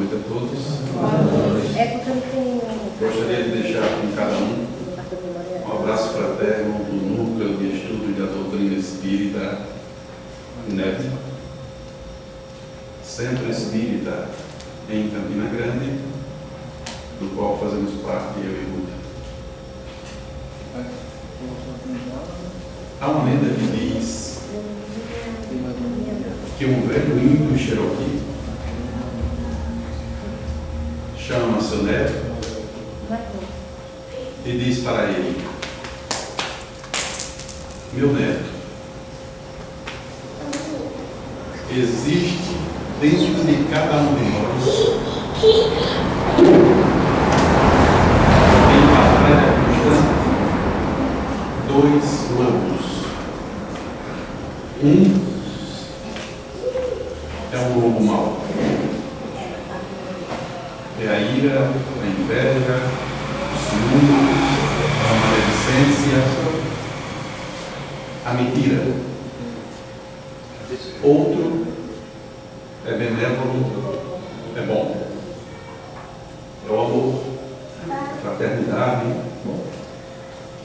noite a todos. É porque eu tenho... Gostaria de deixar com cada um abraço fraterno do Núcleo de Estudo da Doutrina Espírita, Neto, Centro Espírita em Campina Grande, do qual fazemos parte, eu e Ruth. Há uma lenda que diz que um velho índio Cherokee chama seu neto e diz para ele: meu neto, existe dentro de cada um de nós em batalha constante dois lobos. Um é um lobo mau, é a ira, a inveja, o ciúme, a maledicência, a mentira. Outro é benévolo, é bom, é o amor, a fraternidade,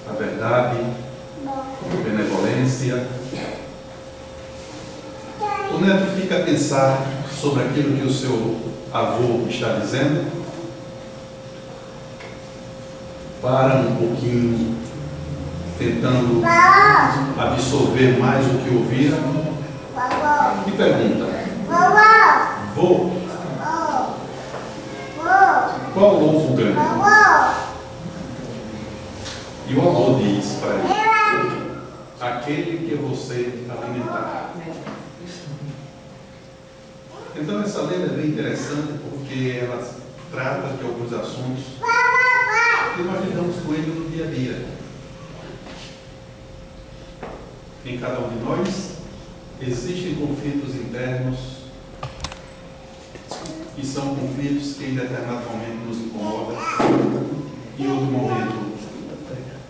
a verdade, a benevolência. O neto fica a pensar sobre aquilo que o seu avô está dizendo, para um pouquinho, tentando absorver mais o que ouvira, e pergunta: vô, qual lobo ganha? E o avô diz para ele: aquele que você alimentar. Então essa lenda é bem interessante porque ela trata de alguns assuntos que nós lidamos com ele no dia a dia. Em cada um de nós existem conflitos internos e são conflitos que em determinado momento nos incomodam, e em outro momento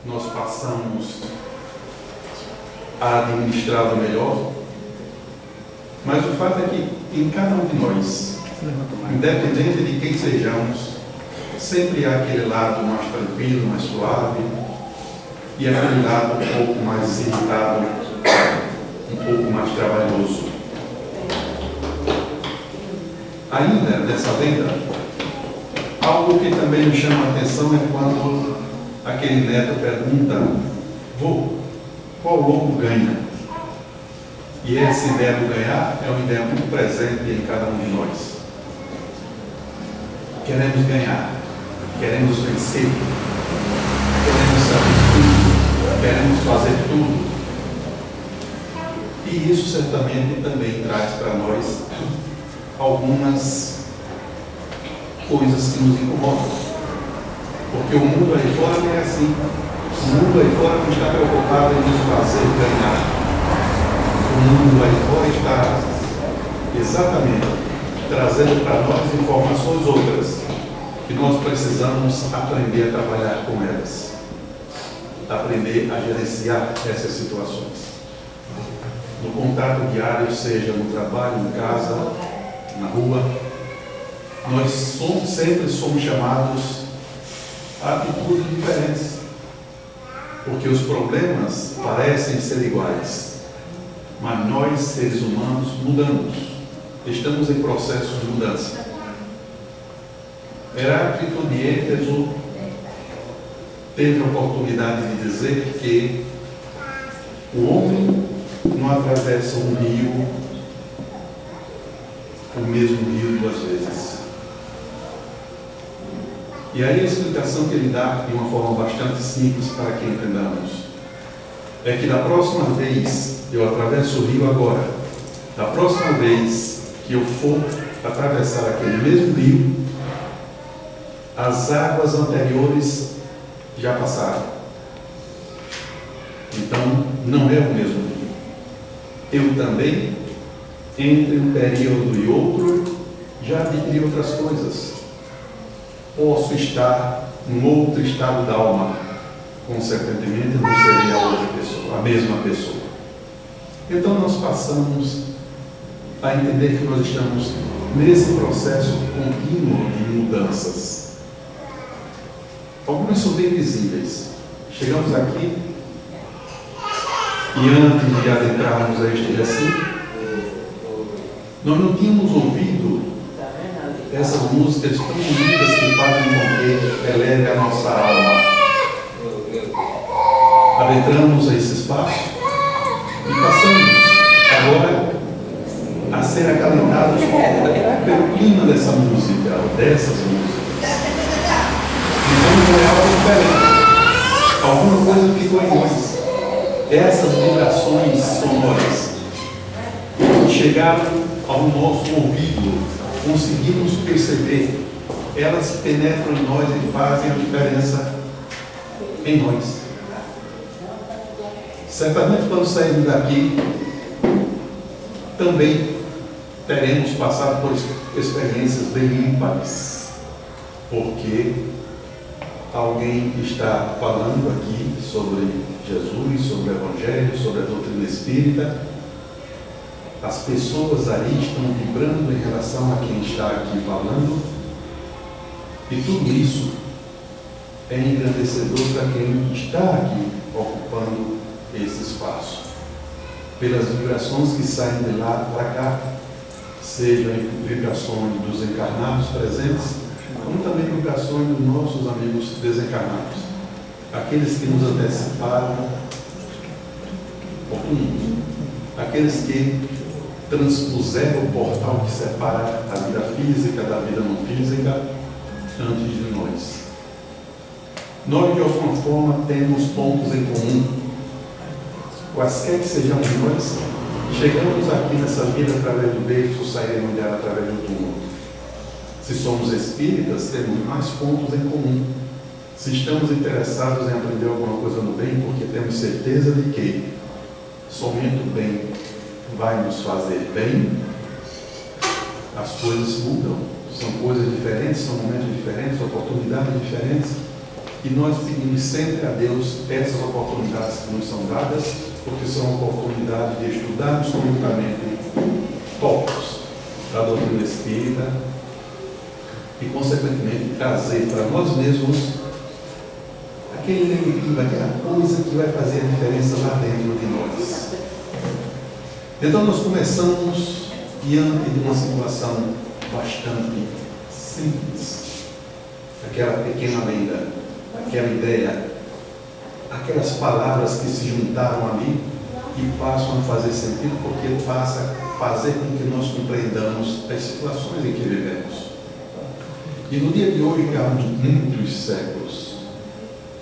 nós passamos a administrá-lo melhor. Mas o fato é que em cada um de nós, independente de quem sejamos, sempre há aquele lado mais tranquilo, mais suave, e aquele lado um pouco mais irritado, um pouco mais trabalhoso. Ainda nessa lenda, algo que também me chama a atenção é quando aquele neto pergunta: vô, qual lobo ganha? E essa ideia do ganhar é uma ideia muito presente em cada um de nós. Queremos ganhar, queremos vencer, queremos saber tudo, queremos fazer tudo. E isso certamente também traz para nós algumas coisas que nos incomodam. Porque o mundo aí fora não é assim. O mundo aí fora não está preocupado em nos fazer ganhar. O mundo aí fora está exatamente trazendo para nós informações outras que nós precisamos aprender a trabalhar com elas, aprender a gerenciar essas situações. No contato diário, seja no trabalho, em casa, na rua, nós sempre somos chamados a atitudes diferentes, porque os problemas parecem ser iguais. Mas nós, seres humanos, mudamos. Estamos em processo de mudança. Heráclito de Éfeso teve a oportunidade de dizer que o homem não atravessa um rio, o mesmo rio duas vezes. E aí a explicação que ele dá, de uma forma bastante simples para que entendamos, é que da próxima vez eu atravesso o rio agora, da próxima vez que eu for atravessar aquele mesmo rio, as águas anteriores já passaram. Então não é o mesmo rio. Eu também, entre um período e outro, já adquiri outras coisas. Posso estar em outro estado da alma. Consequentemente, não seria a outra pessoa, a mesma pessoa. Então nós passamos a entender que nós estamos nesse processo contínuo de mudanças. Algumas são bem visíveis. Chegamos aqui e antes de adentrarmos a este recinto, nós não tínhamos ouvido essas músicas tão bonitas que fazem com que eleve a nossa alma. Adentramos a esse espaço e passamos agora a ser acalentados pelo clima dessa música, ou dessas músicas. Então é algo diferente. Alguma coisa ficou em nós. Essas vibrações sonoras chegaram ao nosso ouvido, conseguimos perceber, elas penetram em nós e fazem a diferença em nós. Certamente quando sairmos daqui, também teremos passado por experiências bem ímpares, porque alguém está falando aqui sobre Jesus, sobre o Evangelho, sobre a doutrina espírita. As pessoas ali estão vibrando em relação a quem está aqui falando, e tudo isso é engrandecedor para quem está aqui ocupando esse espaço. Pelas vibrações que saem de lá para cá, sejam vibrações dos encarnados presentes, como também vibrações dos nossos amigos desencarnados, aqueles que nos anteciparam, aqueles que transpuseram o portal que separa a vida física da vida não física antes de nós. Nós, de alguma forma, temos pontos em comum. Quaisquer que sejamos nós, chegamos aqui nessa vida através do berço, sairemos dela através do túmulo. Se somos espíritas, temos mais pontos em comum. Se estamos interessados em aprender alguma coisa no bem, porque temos certeza de que somente o bem vai nos fazer bem, as coisas mudam. São coisas diferentes, são momentos diferentes, oportunidades diferentes, e nós pedimos sempre a Deus essas oportunidades que nos são dadas, porque são oportunidades de estudarmos conjuntamente tópicos da doutrina espírita e, consequentemente, trazer para nós mesmos aquele elemento, aquela coisa que vai fazer a diferença lá dentro de nós. Então nós começamos diante de uma situação bastante simples. Aquela pequena lenda, aquela ideia, aquelas palavras que se juntaram ali e passam a fazer sentido, porque passa a fazer com que nós compreendamos as situações em que vivemos. E no dia de hoje, há muitos séculos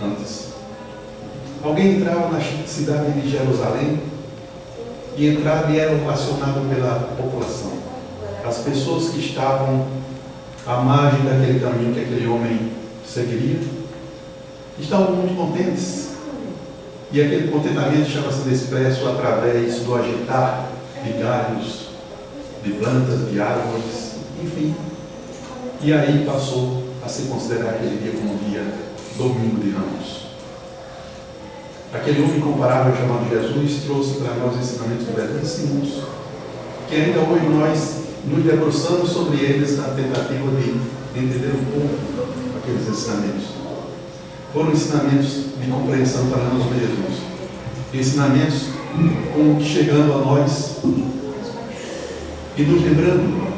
antes, alguém entrava na cidade de Jerusalém e entrava e era ovacionado pela população. As pessoas que estavam à margem daquele caminho que aquele homem seguiria estavam muito contentes. E aquele contentamento estava sendo expresso através do agitar de galhos, de plantas, de árvores, enfim. E aí passou a se considerar aquele dia como um dia domingo de Ramos. Aquele homem incomparável chamado Jesus trouxe para nós ensinamentos belíssimos, que ainda hoje nós nos debruçamos sobre eles na tentativa de entender um pouco aqueles ensinamentos. Foram ensinamentos de compreensão para nós mesmos, ensinamentos como chegando a nós e nos lembrando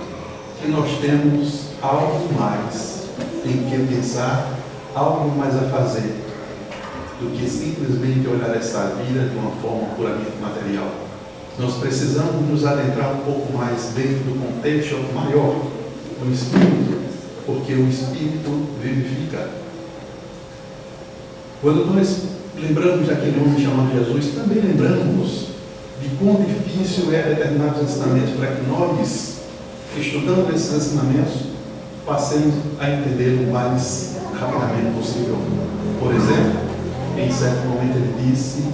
que nós temos algo mais em que pensar, algo mais a fazer do que simplesmente olhar essa vida de uma forma puramente material. Nós precisamos nos adentrar um pouco mais dentro do contexto maior do Espírito, porque o Espírito vivifica. Quando nós lembramos daquele homem chamado Jesus, também lembramos de quão difícil é determinados ensinamentos para que nós, estudando esses ensinamentos, passemos a entender o mais rapidamente possível. Por exemplo, em certo momento ele disse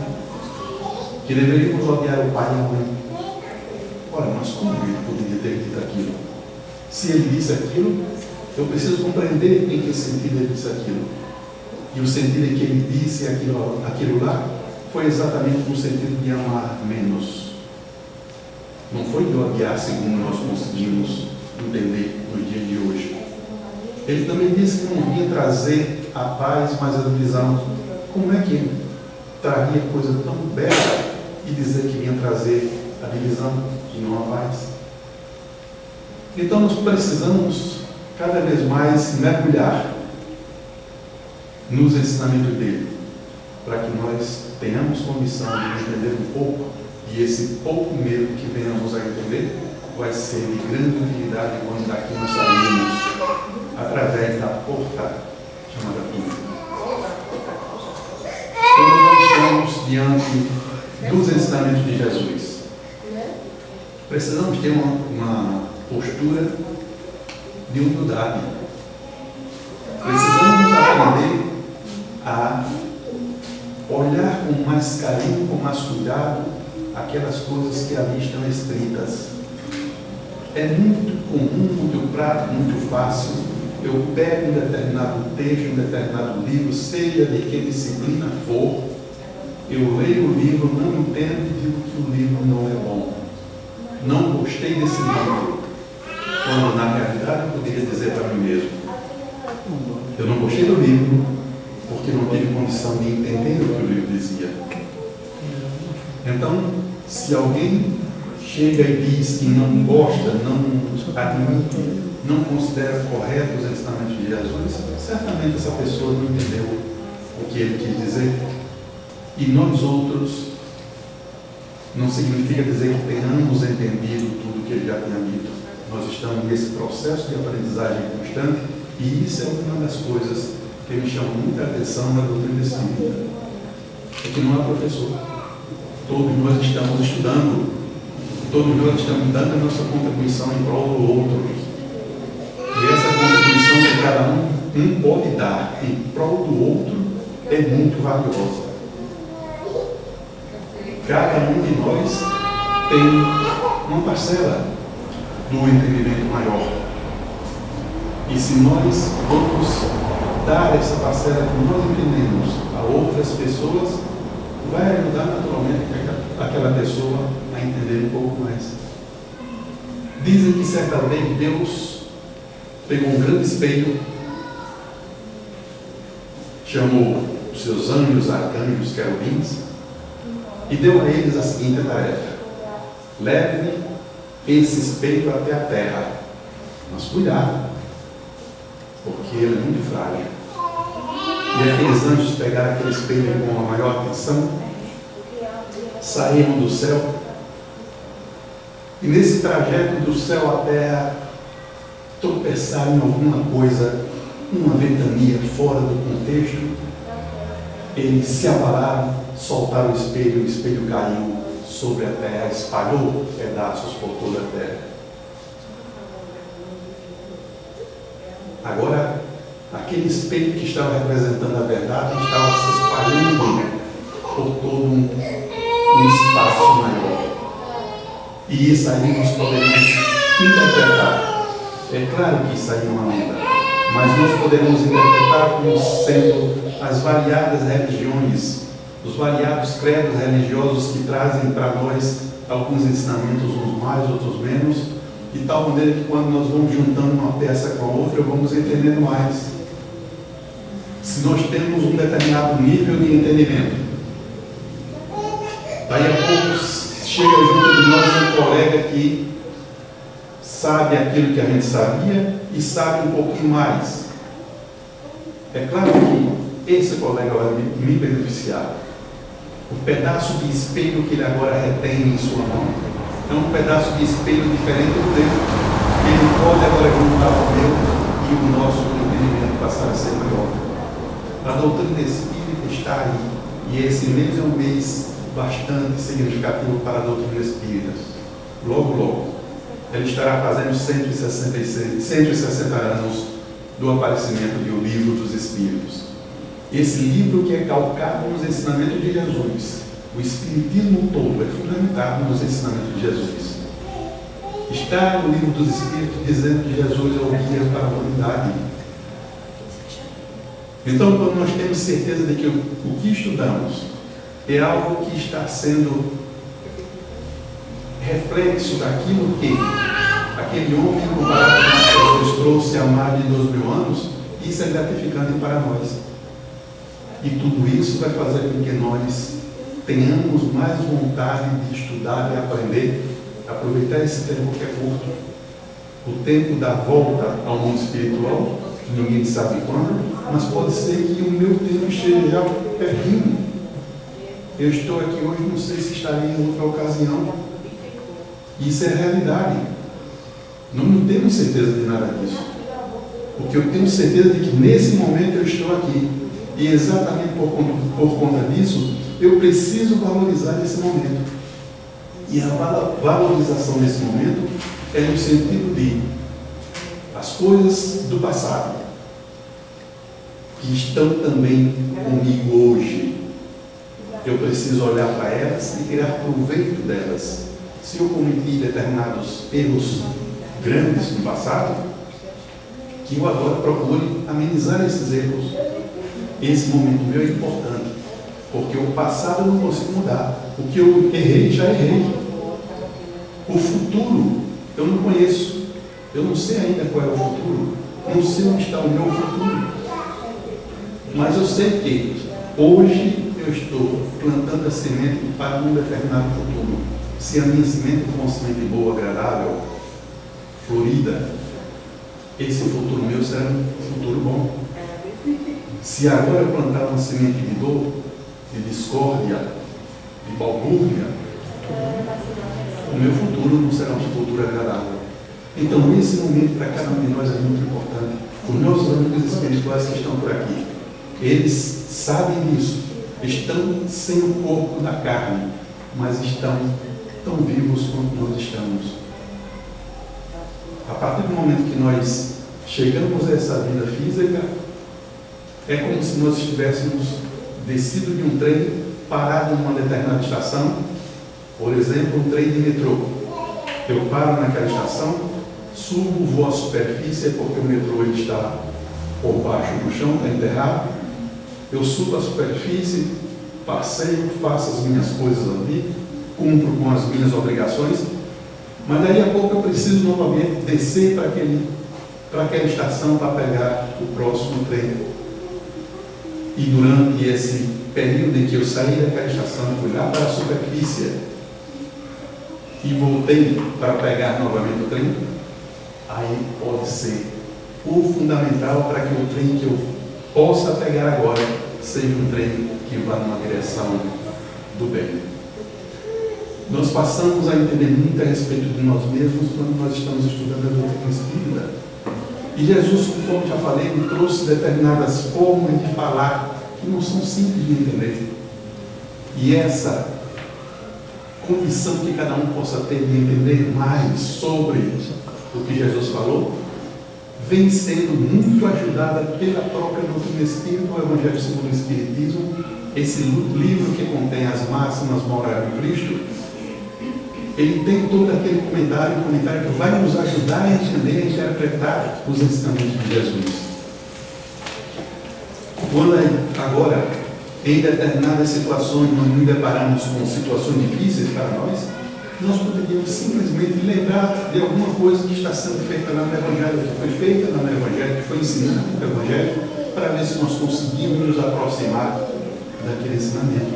que deveríamos odiar o pai e a mãe. Ora, mas como ele poderia ter dito aquilo? Se ele disse aquilo, eu preciso compreender em que sentido ele disse aquilo. E o sentido em que ele disse aquilo lá foi exatamente no sentido de amar menos. Não foi de odiar segundo nós conseguimos entender no dia de hoje. Ele também disse que não vinha trazer a paz, mas a divisão. Como é que ele traria coisa tão bela e dizer que vinha trazer a divisão e não a paz? Então nós precisamos cada vez mais mergulhar nos ensinamentos dele, para que nós tenhamos condição de entender um pouco, e esse pouco medo que venhamos a entender vai ser de grande utilidade quando daqui nós sairemos através da porta chamada vida. Quando nós estamos diante dos ensinamentos de Jesus, precisamos ter uma postura de humildade. Precisamos aprender a olhar com mais carinho, com mais cuidado, aquelas coisas que ali estão escritas. É muito comum, muito prático, muito fácil. Eu pego um determinado texto, um determinado livro, seja de que disciplina for, eu leio o livro, não entendo e digo que o livro não é bom. Não gostei desse livro. Quando na realidade eu poderia dizer para mim mesmo, eu não gostei do livro porque não tive condição de entender o que o livro dizia. Então, se alguém chega e diz que não gosta, não admite, não considera correto os ensinamentos de Jesus, certamente essa pessoa não entendeu o que ele quis dizer. E nós outros, não significa dizer que tenhamos entendido tudo o que ele já tinha dito. Nós estamos nesse processo de aprendizagem constante, e isso é uma das coisas que me chama muita atenção na doutrina espírita. É que não há professor. Todos nós estamos estudando, todos nós estamos dando a nossa contribuição em prol do outro. E essa contribuição que cada um pode dar em prol do outro é muito valiosa. Cada um de nós tem uma parcela do entendimento maior. E se nós vamos dar essa parcela que nós entendemos a outras pessoas, vai ajudar naturalmente aquela pessoa a entender um pouco mais. Dizem que certa vez Deus pegou um grande espelho, chamou os seus anjos, arcanjos, querubins, e deu a eles a seguinte tarefa: leve esse espelho até a terra, mas cuidado, porque ele é muito frágil. E aqueles anjos pegaram aquele espelho com a maior atenção, saíram do céu, e nesse trajeto do céu à terra tropeçaram em alguma coisa, uma ventania fora do contexto. Eles se abalaram, soltaram o espelho caiu sobre a terra, espalhou pedaços por toda a terra. Agora, aquele espelho que estava representando a verdade estava se espalhando por todo um espaço maior. E isso aí nós podemos interpretar. É claro que isso aí é uma lenda, mas nós podemos interpretar como sendo as variadas religiões, os variados credos religiosos que trazem para nós alguns ensinamentos, uns mais, outros menos, de tal maneira que quando nós vamos juntando uma peça com a outra, vamos entendendo mais. Se nós temos um determinado nível de entendimento, daí a pouco chega junto de nós um colega que sabe aquilo que a gente sabia e sabe um pouquinho mais. É claro que esse colega vai me beneficiar. O pedaço de espelho que ele agora retém em sua mão é um pedaço de espelho diferente do dele. Ele pode agora juntar o meu e o nosso entendimento passar a ser maior. A doutrina espírita está aí, e esse mês é um mês bastante significativo para a doutrina espírita. Logo, logo, ela estará fazendo 160 anos do aparecimento do Livro dos Espíritos. Esse livro que é calcado nos ensinamentos de Jesus. O Espiritismo todo é fundamentado nos ensinamentos de Jesus. Está no Livro dos Espíritos dizendo que Jesus é o guia para a humanidade. Então, quando nós temos certeza de que o que estudamos é algo que está sendo reflexo daquilo que aquele homem, comparado com o que Jesus trouxe há mais de 2.000 anos, isso é gratificante para nós. E tudo isso vai fazer com que nós tenhamos mais vontade de estudar e aprender, aproveitar esse tempo que é curto, o tempo da volta ao mundo espiritual, que ninguém sabe quando, mas pode ser que o meu tempo esteja já pertinho. Eu estou aqui hoje, não sei se estarei em outra ocasião. Isso é realidade. Não temos certeza de nada disso. Porque eu tenho certeza de que nesse momento eu estou aqui. E exatamente por conta disso, eu preciso valorizar esse momento. E a valorização desse momento é no sentido de as coisas do passado, que estão também comigo hoje. Eu preciso olhar para elas e tirar proveito delas. Se eu cometi determinados erros grandes no passado, que eu agora procure amenizar esses erros. Esse momento meu é importante, porque o passado eu não consigo mudar. O que eu errei, já errei. O futuro, eu não conheço. Eu não sei ainda qual é o futuro. Não sei onde está o meu futuro. Mas eu sei que hoje eu estou plantando a semente para um determinado futuro. Se a minha semente for uma semente boa, agradável, florida, esse futuro meu será um futuro bom. Se agora eu plantar uma semente de dor, de discórdia, de balbúrdia, o meu futuro não será um futuro agradável. Então, esse momento para cada um de nós é muito importante. Os nossos amigos espirituais que estão por aqui, eles sabem disso, estão sem o corpo da carne, mas estão tão vivos quanto nós estamos. A partir do momento que nós chegamos a essa vida física, é como se nós estivéssemos descido de um trem, parado em uma determinada estação, por exemplo, um trem de metrô. Eu paro naquela estação, subo, vou à superfície, porque o metrô ele está por baixo do chão, está enterrado. Eu subo à superfície, passeio, faço as minhas coisas ali, cumpro com as minhas obrigações, mas daí a pouco eu preciso novamente descer para aquela estação para pegar o próximo trem. E durante esse período em que eu saí daquela estação, fui lá para a superfície e voltei para pegar novamente o trem, aí pode ser o fundamental para que o trem que eu possa pegar agora seja um trem que vá numa direção do bem. Nós passamos a entender muito a respeito de nós mesmos quando nós estamos estudando a doutrina espírita. E Jesus, como já falei, me trouxe determinadas formas de falar que não são simples de entender. E essa condição que cada um possa ter de entender mais sobre o que Jesus falou, vem sendo muito ajudada pela própria doutrina espírita, o Evangelho segundo o Espiritismo, esse livro que contém as máximas morais do Cristo. Ele tem todo aquele comentário que vai nos ajudar a entender e interpretar os ensinamentos de Jesus. Quando agora, em determinadas situações, nós nos deparamos com situações difíceis para nós poderíamos simplesmente lembrar de alguma coisa que está sendo feita lá no Evangelho, que foi feita lá no Evangelho, que foi ensinada no Evangelho, para ver se nós conseguimos nos aproximar daquele ensinamento.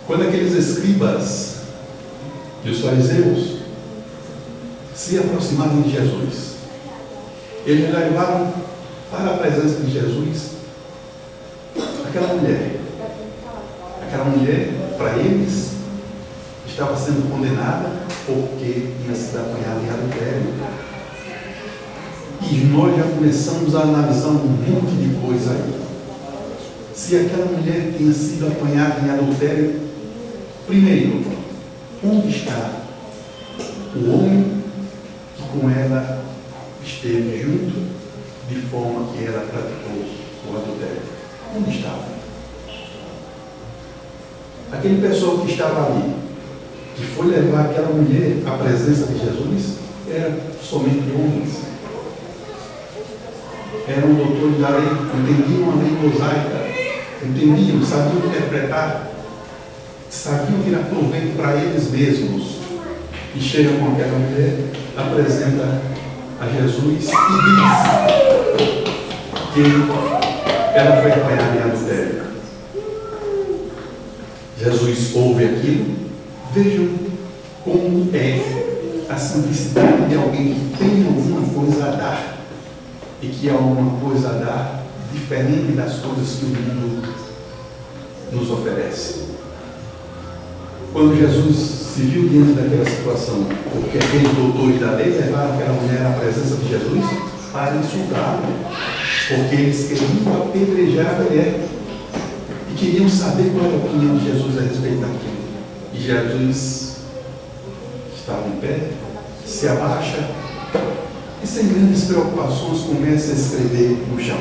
Quando aqueles escribas e os fariseus se aproximaram de Jesus, eles levaram para a presença de Jesus aquela mulher. Aquela mulher, para eles, estava sendo condenada porque tinha sido apanhada em adultério. E nós já começamos a analisar um monte de coisa aí. Se aquela mulher tinha sido apanhada em adultério, primeiro, onde está o homem que com ela esteve junto de forma que ela praticou o adultério? Onde estava? Aquele pessoal que estava ali, que foi levar aquela mulher à presença de Jesus, era somente homens. Eram doutores da lei, entendiam a lei mosaica, entendiam, sabiam interpretar, sabiam tirar proveito para eles mesmos. E chegam com aquela mulher apresenta a Jesus e diz que ela foi apanhada em adultério. Jesus ouve aquilo. Vejam como é a simplicidade de alguém que tem alguma coisa a dar e que há alguma coisa a dar diferente das coisas que o mundo nos oferece. Quando Jesus se viu diante daquela situação, porque aqueles doutores da lei levaram aquela mulher à presença de Jesus para insultá-la, porque eles queriam apedrejar a mulher e queriam saber qual era a opinião de Jesus a respeito daquilo. E Jesus estava em pé, se abaixa e, sem grandes preocupações, começa a escrever no chão.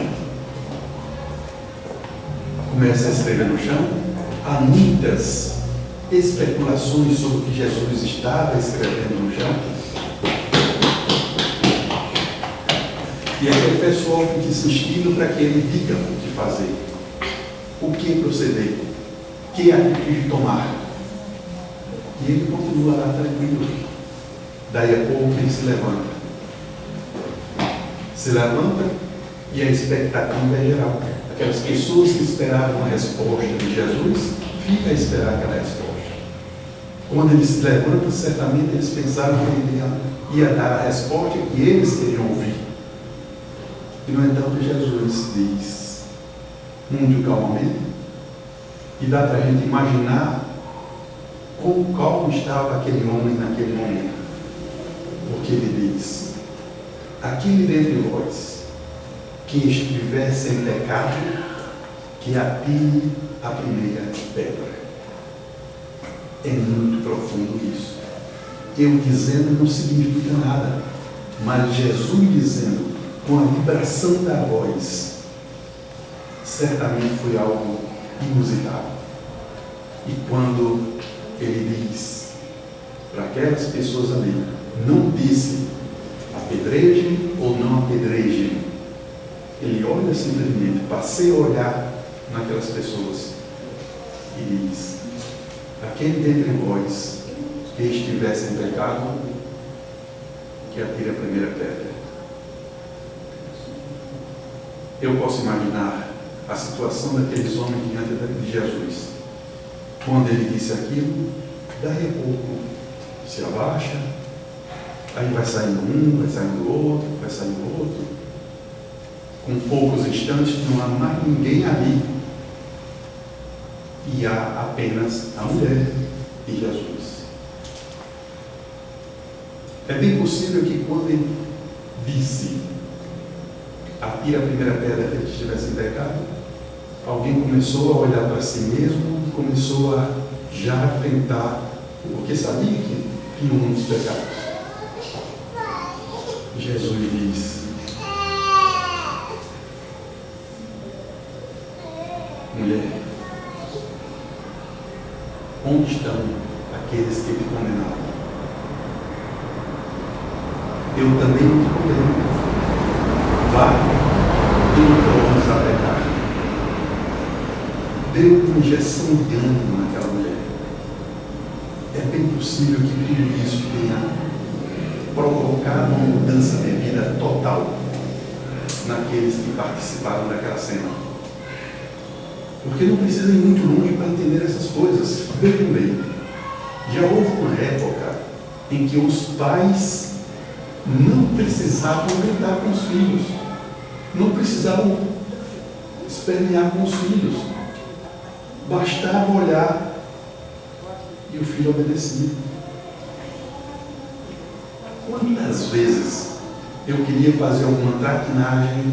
Começa a escrever no chão. Há muitas especulações sobre o que Jesus estava escrevendo no chão. E aquele pessoal fica insistindo para que ele diga o que fazer, o que proceder, que atitude tomar. E ele continua lá tranquilo. Daí a pouco ele se levanta. Se levanta e a expectativa é geral. Aquelas pessoas que esperavam a resposta de Jesus, fica a esperar aquela resposta. Quando ele se levanta, certamente eles pensaram que ele ia dar a resposta que eles queriam ouvir. E, no entanto, Jesus diz, muito calmamente, e dá para a gente imaginar quão calmo estava aquele homem naquele momento. Porque ele diz, aquele dentre vós que estiver sem pecado, que atire a primeira pedra. É muito profundo isso. Eu dizendo não significa nada, mas Jesus dizendo, com a vibração da voz, certamente foi algo inusitado. E quando ele diz para aquelas pessoas ali, não disse apedrejem ou não apedrejem, ele olha simplesmente, passeia a olhar naquelas pessoas e diz, aquele dentre vós que estivesse em pecado, que atire a primeira pedra. Eu posso imaginar a situação daqueles homens diante de Jesus. Quando ele disse aquilo, daí a pouco se abaixa, aí vai saindo um, vai saindo outro, vai saindo outro. Com poucos instantes não há mais ninguém ali. E há apenas a mulher e Jesus. É bem possível que quando ele disse atire a primeira pedra que ele estivesse em pecado, alguém começou a olhar para si mesmo e começou a já tentar, porque sabia que tinha muitos pecados. Jesus diz, mulher, onde estão aqueles que te condenaram? Eu também não te condeno. Vá e não tornes a pecar. Deu uma injeção de ânimo naquela mulher. É bem possível que tudo isso tenha provocado uma mudança de vida total naqueles que participaram daquela cena. Porque não precisa ir muito longe para entender essas coisas. Vejam bem, já houve uma época em que os pais não precisavam gritar com os filhos, não precisavam espernear com os filhos, bastava olhar e o filho obedecia. Quantas vezes eu queria fazer alguma traquinagem,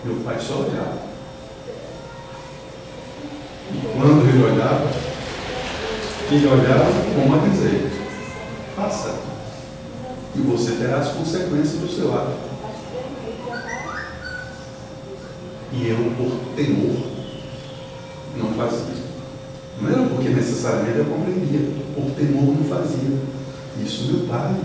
meu pai só olhava. E quando ele olhava, como a dizer, faça, e você terá as consequências do seu ato. E eu, por temor, não fazia. Não era porque necessariamente eu compreendia, por temor não fazia. Isso meu pai.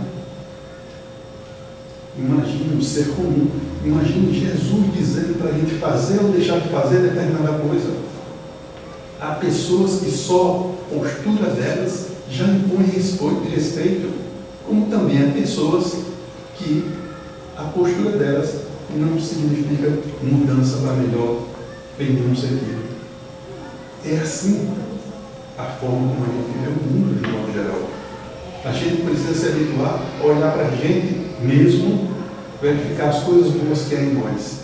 Imagine um ser comum. Imagine Jesus dizendo para a gente fazer ou deixar de fazer determinada coisa. Há pessoas que só a postura delas já impõe respeito. como também há pessoas que a postura delas não significa mudança para melhor em nenhum sentido. É assim a forma como a gente vê o mundo de modo geral. A gente precisa se habituar a olhar para a gente mesmo, verificar as coisas boas que há em nós,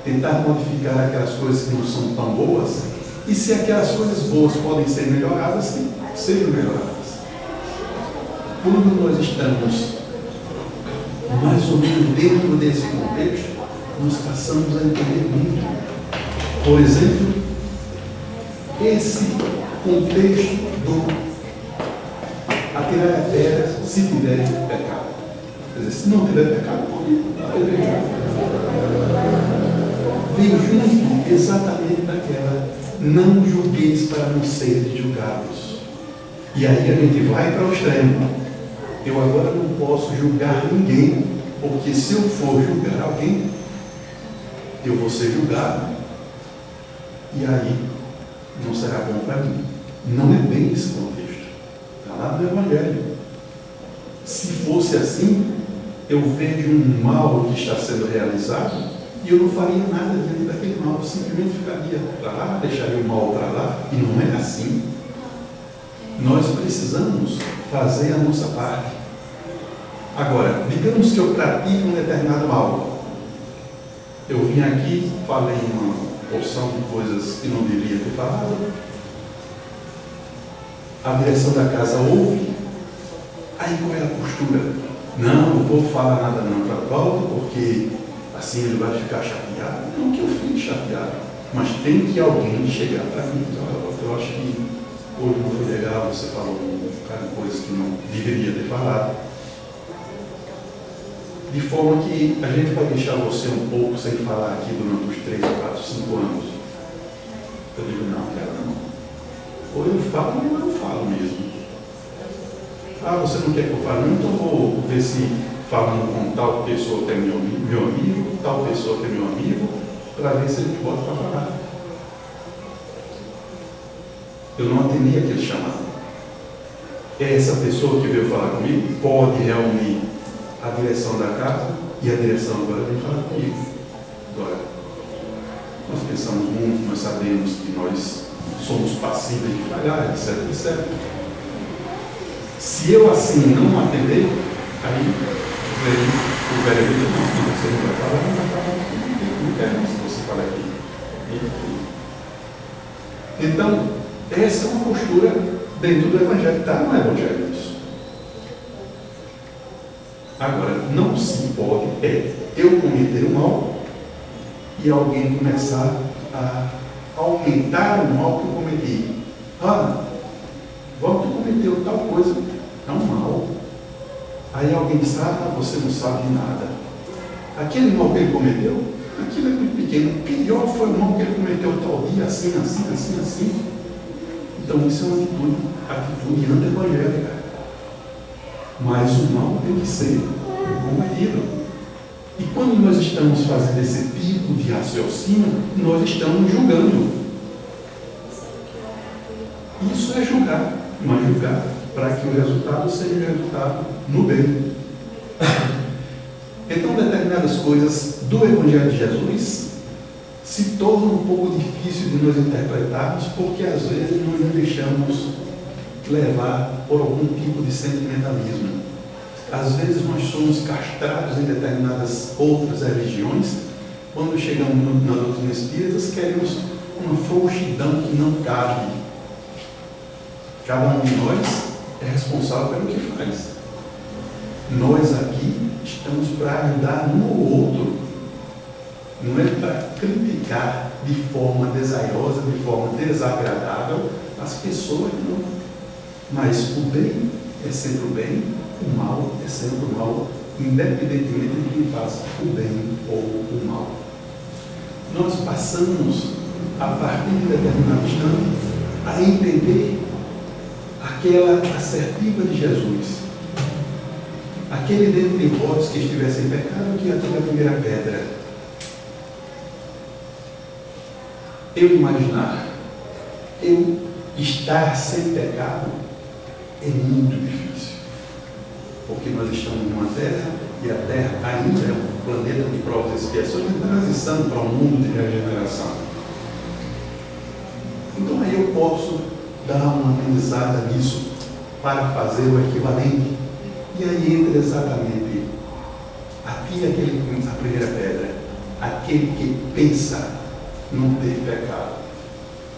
tentar modificar aquelas coisas que não são tão boas, e se aquelas coisas boas podem ser melhoradas, que sejam melhoradas. Quando nós estamos mais ou menos dentro desse contexto, nós passamos a entender muito. Por exemplo, esse contexto do atirar a pedra se tiver pecado. Quer dizer, se não tiver pecado, pode apedrejar. Vem junto exatamente daquela não julgueis para não serem julgados. E aí a gente vai para o extremo. Eu agora não posso julgar ninguém, porque se eu for julgar alguém, eu vou ser julgado. E aí não será bom para mim. Não é bem esse contexto. Está lá no Evangelho. Se fosse assim, eu vejo um mal que está sendo realizado e eu não faria nada diante daquele mal. Eu simplesmente ficaria para lá, deixaria o mal para lá. E não é assim. Nós precisamos fazer a nossa parte. Agora, digamos que eu pratico um determinado mal. Eu vim aqui, falei uma porção de coisas que não deveria ter falado. A direção da casa ouve. Aí qual é a postura? Não vou falar nada não para volta, porque assim ele vai ficar chateado. Não que eu fique chateado, mas tem que alguém chegar para mim. Eu acho que hoje não foi legal, você falou um bocado de coisas que não deveria ter falado. De forma que a gente vai deixar você um pouco sem falar aqui durante os 3, 4, 5 anos. Eu digo, não, quero não. Ou eu falo ou eu não falo mesmo. Ah, você não quer que eu fale? Não, então vou ver se falando com tal pessoa que é meu amigo, tal pessoa que é meu amigo, para ver se ele bota para falar. Eu não atendi aquele chamado. Essa pessoa que veio falar comigo pode reunir a direção da casa e a direção agora vem falar comigo. Agora, nós pensamos muito, nós sabemos que nós somos passíveis de falhar, etc, etc. Se eu assim não atender, aí vem o vereador, não, você não vai falar, não quero se você falar aqui. Então, essa é uma postura dentro do Evangelho, está no Evangelho isso. Agora, não se pode eu cometer o mal e alguém começar a aumentar o mal que eu cometi. Ah, você cometeu tal coisa, é um mal. Aí alguém diz, você não sabe de nada. Aquele mal que ele cometeu, aquilo é muito pequeno. O pior foi o mal que ele cometeu tal dia, assim, assim, assim, assim. Então isso é uma atitude anti-evangélica. Mas o mal tem que ser combatido. E quando nós estamos fazendo esse tipo de raciocínio, nós estamos julgando. Isso é julgar, mas julgar para que o resultado seja um resultado no bem. Então, determinadas coisas do Evangelho de Jesus se tornam um pouco difícil de nós interpretarmos, porque às vezes nós nos deixamos levar por algum tipo de sentimentalismo. Às vezes nós somos castrados em determinadas outras religiões. Quando chegamos na doutrina espírita, queremos uma frouxidão que não cabe. Cada um de nós é responsável pelo que faz. Nós aqui estamos para ajudar um ao outro. Não é para criticar de forma desairosa, de forma desagradável as pessoas, não. Mas o bem é sempre o bem, o mal é sempre o mal, independentemente de quem faça o bem ou o mal. Nós passamos, a partir de determinado instante, a entender aquela assertiva de Jesus. Aquele dentre vós que estivesse em pecado, que atire a primeira pedra. Eu imaginar, eu estar sem pecado, é muito difícil. porque nós estamos numa terra e a terra ainda é um planeta de provas e expiações de transição para um mundo de regeneração. Então aí eu posso dar uma amenizada nisso para fazer o equivalente. E aí entra exatamente aqui a primeira pedra, aquele que pensa não ter pecado.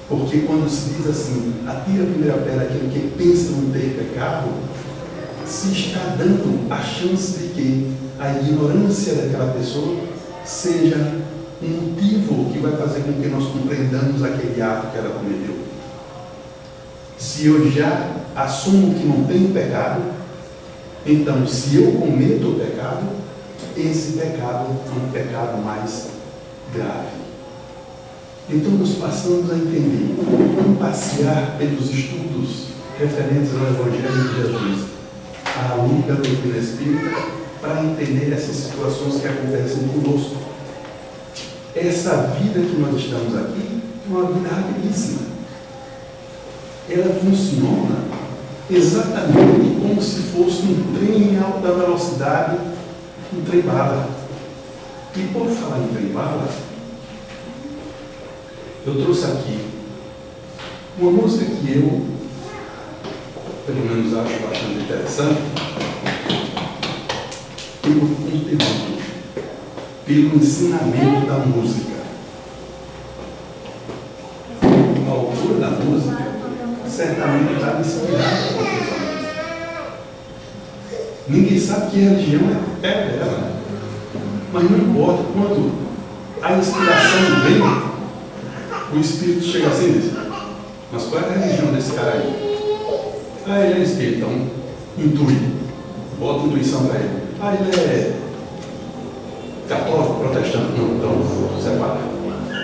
Porque quando se diz assim, atira a primeira pedra, aquele que pensa não ter pecado, se está dando a chance de que a ignorância daquela pessoa seja um motivo que vai fazer com que nós compreendamos aquele ato que ela cometeu. Se eu já assumo que não tenho pecado, então se eu cometo o pecado, esse pecado é um pecado mais grave. Então nós passamos a entender, vamos passear pelos estudos referentes ao Evangelho de Jesus, à luz da doutrina espírita, para entender essas situações que acontecem conosco. Essa vida que nós estamos aqui é uma vida rapidíssima. Ela funciona exatamente como se fosse um trem em alta velocidade, um trem-bala. E por falar em trem-bala, eu trouxe aqui uma música que eu, pelo menos, acho bastante interessante, pelo conteúdo, pelo ensinamento da música. A autora da música certamente está inspirada por essa música. Ninguém sabe que religião é dela, mas não importa, quando a inspiração vem, o Espírito chega assim e diz: mas qual é a religião desse cara aí? Ah, ele é espírita, então intui, bota intuição para ele. Ah, ele é católico, protestante, não, então separa.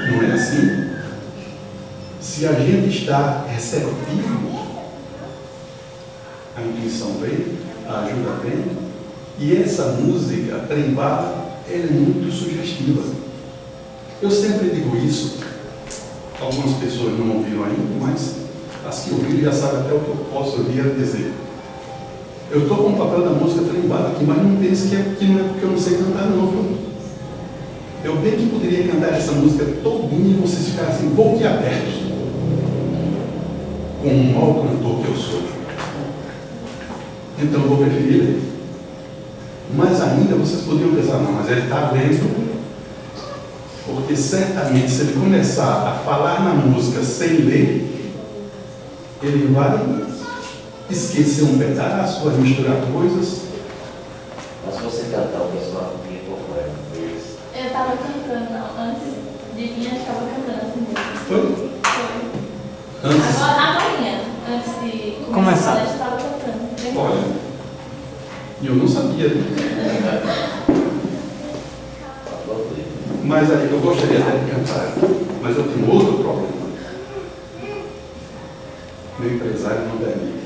Não é assim. Se a gente está receptivo, a intuição vem, a ajuda vem, e essa música, trem-bala, ela é muito sugestiva. Eu sempre digo isso. Algumas pessoas não ouviram ainda, mas as que ouviram já sabem até o que eu posso ouvir a dizer. Eu estou com o papel da música trem-bala aqui, mas não pense que não é porque eu não sei cantar, não, viu? Eu bem que poderia cantar essa música todinha e vocês ficassem boquiabertos, com o mau cantor que eu sou. Então eu vou preferir ler. Mas ainda vocês poderiam pensar: não, mas ele está lendo. Porque certamente, se ele começar a falar na música sem ler, ele vai esquecer um pedaço, vai misturar coisas. Mas se você cantar o pessoal aqui, por favor. Eu estava cantando, antes de vir, eu estava cantando assim mesmo. Foi? Foi. Antes? Agora, antes de começar a palestra, eu estava cantando. Olha, eu não sabia. Mas aí eu gostaria até de cantar, mas eu tenho outro problema. Meu empresário não permite.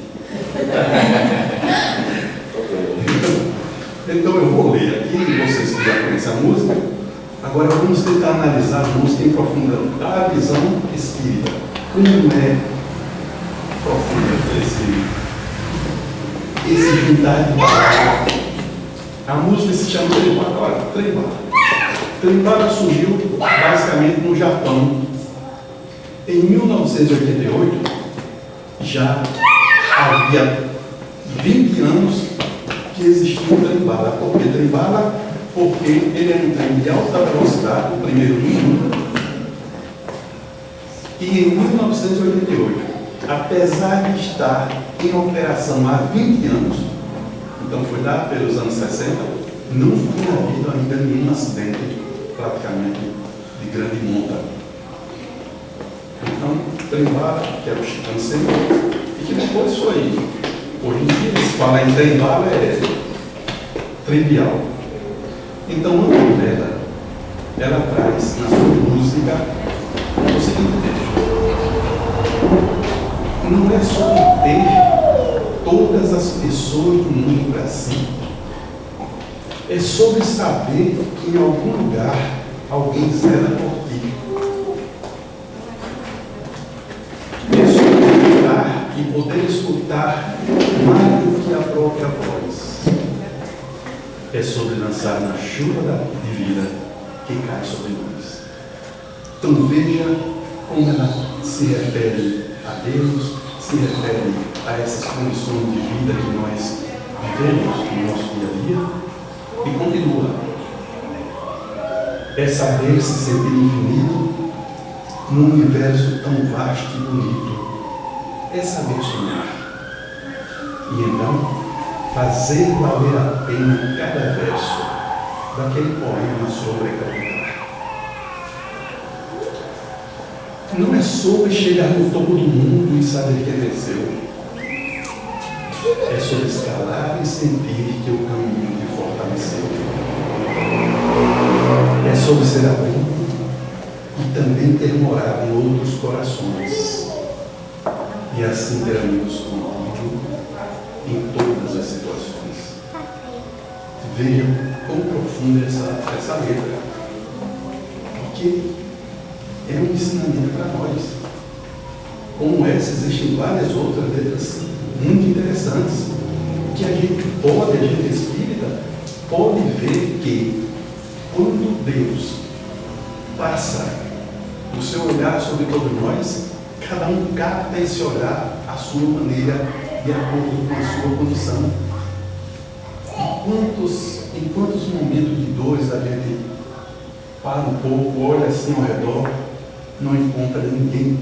Então eu vou ler aqui, vocês que já conhecem a música. Agora vamos tentar analisar a música em profundidade, a visão espírita. Como é profunda esse juntar de palavras. A música se chama Trem-bala. Olha, Trem-bala. Trem-bala surgiu basicamente no Japão. Em 1988, já havia 20 anos que existia o trem-bala. Por que trem-bala? Porque ele é um trem de alta velocidade, o primeiro do mundo. E em 1988, apesar de estar em operação há 20 anos, então foi lá pelos anos 60, não tinha havido ainda nenhum acidente praticamente de grande monta. Então, trem-bala, que era o Shinkansen, e que depois foi, hoje em dia, se falar em trem-bala é trivial. Então, a novela, ela traz na sua música o seguinte texto: não é sobre ter todas as pessoas do mundo para si. É sobre saber que em algum lugar alguém zela por ti. É sobre escutar e poder escutar mais do que a própria voz. é sobre lançar na chuva de vida que cai sobre nós. Então veja como ela se refere a Deus, se refere a essas condições de vida que nós vivemos no nosso dia a dia, e continua. É saber se sentir infinito num universo tão vasto e bonito. É saber sonhar. E então, fazer valer a pena cada verso daquele poema sobre acreditar. Não é sobre chegar no topo do mundo e saber que venceu. É sobre escalar e sentir que o caminho te fortaleceu. É sobre ser adulto e também ter morado em outros corações. E assim ter amigos contigo em todas as situações. Vejam quão profunda é essa letra. Porque é um ensinamento para nós. Como essa, existem várias outras letras muito interessantes, que a gente espírita, pode ver que quando Deus passa o seu olhar sobre todos nós, cada um capta esse olhar à sua maneira, de acordo com a sua condição. Em quantos momentos de dores a gente para um pouco, olha assim ao redor, não encontra ninguém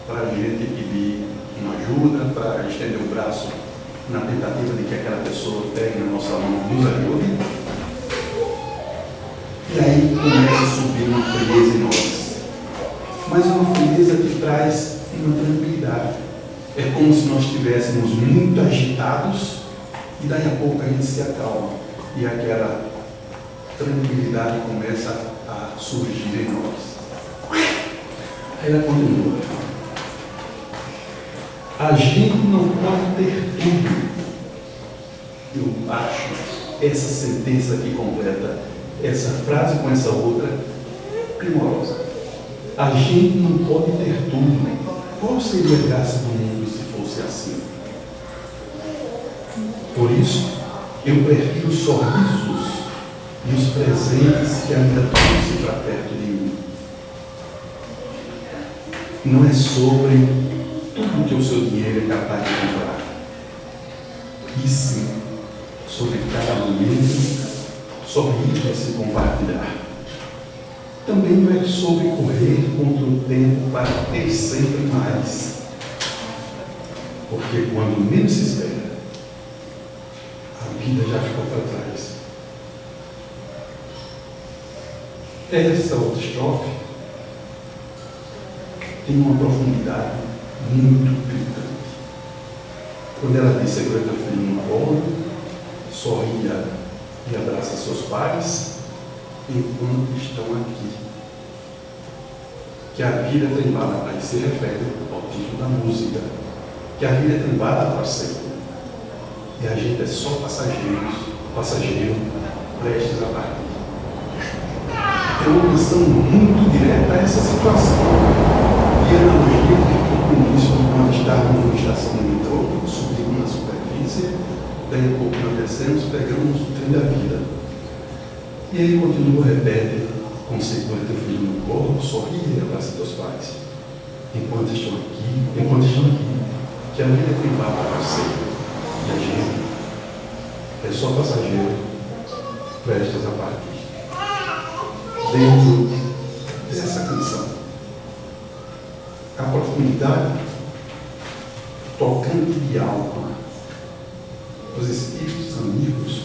para a gente pedir uma ajuda, para estender o braço na tentativa de que aquela pessoa pegue na nossa mão e nos ajude. E aí começa a subir uma frieza em nós. Mas uma frieza que traz uma tranquilidade. É como se nós estivéssemos muito agitados e daí a pouco a gente se acalma. E aquela tranquilidade começa a surgir em nós. Aí ela continua. A gente não pode ter tudo. Eu acho essa sentença aqui completa, essa frase com essa outra, primorosa. A gente não pode ter tudo. Qual seria a graça do mundo se fosse assim? Por isso, eu prefiro os sorrisos e os presentes que ainda trouxe para perto de mim. Não é sobre tudo que o seu dinheiro é capaz de comprar, e sim sobre cada momento sorrir a se compartilhar. Também não é sobre correr contra o tempo para ter sempre mais, porque quando menos se espera, a vida já ficou para trás. Essa outra estrofe tem uma profundidade muito gritante. Quando ela diz: segura teu filho no colo, sorria e abraça seus pais enquanto estão aqui. Que a vida tem bala para se refere ao título da música. Que a vida tem bala para sempre. E a gente é só passageiro, prestes a partir. É uma menção muito direta a essa situação. E a analogia que ficou com isso quando estávamos numa estação de metrô, subimos na superfície, daí a pouco nós descemos, pegamos o trem da vida. E aí continua, repete, como segura teu filho no colo, sorri e abraça teus pais. Enquanto estão aqui, que a vida tem bala para sempre. E a gente é só passageiro, prestes a partir. Dentro dessa canção, a profundidade tocante de alma, os espíritos amigos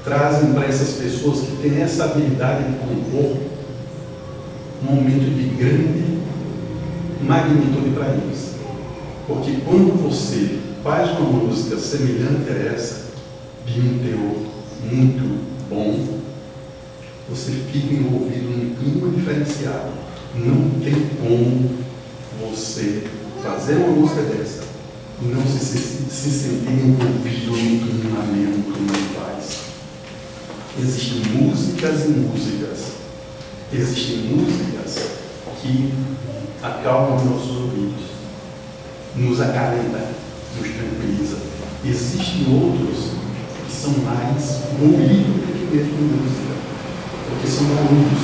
trazem para essas pessoas que têm essa habilidade de compor um momento de grande magnitude para eles. Porque quando você faz uma música semelhante a essa, de um teor muito bom, você fica envolvido num clima diferenciado. Não tem como você fazer uma música dessa e não se sentir envolvido num clima ameno, num clima de paz. Existem músicas e músicas. Existem músicas que acalmam os nossos ouvidos, nos acalenta, nos tranquiliza. Existem outros que são mais moídos do que mesmo música, porque são barulhos,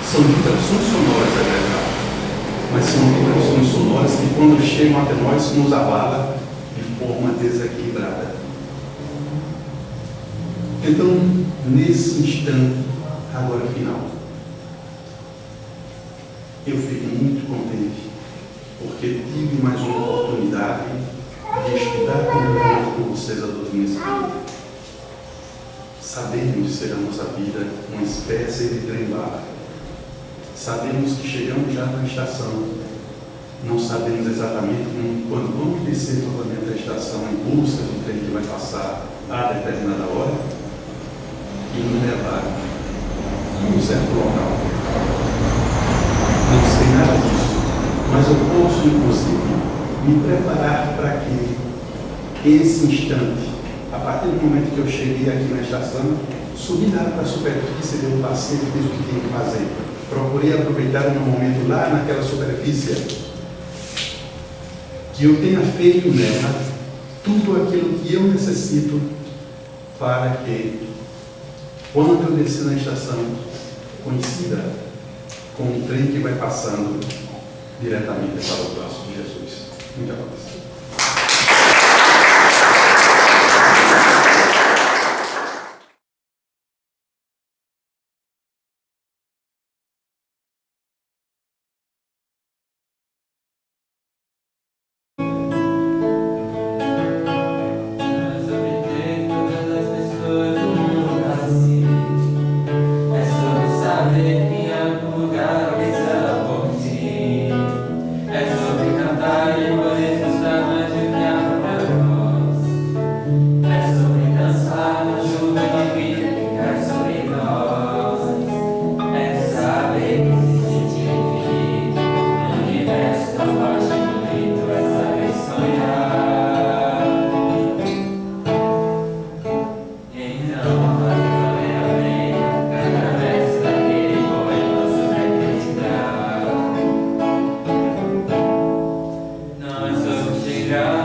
são vibrações sonoras, é verdade, mas são vibrações sonoras que quando chegam até nós nos abala de forma desequilibrada. Então, nesse instante, agora final, eu fico muito contente, porque tive mais uma oportunidade de estudar com vocês a doutrina espírita. Sabemos ser a nossa vida uma espécie de trem-bala. Sabemos que chegamos já na estação. Não sabemos exatamente quando vamos descer novamente a estação em busca do trem que vai passar a determinada hora e nos levar a um certo local. Não sei nada disso, mas eu posso, inclusive, me preparar para que esse instante, a partir do momento que eu cheguei aqui na estação, subi lá para a superfície, dei um passeio, fiz o que tinha que fazer. Procurei aproveitar o meu momento lá naquela superfície, que eu tenha feito nela tudo aquilo que eu necessito para que, quando eu descer na estação, coincida com o trem que vai passando diretamente para o braço de Jesus. Muita paz. Chegar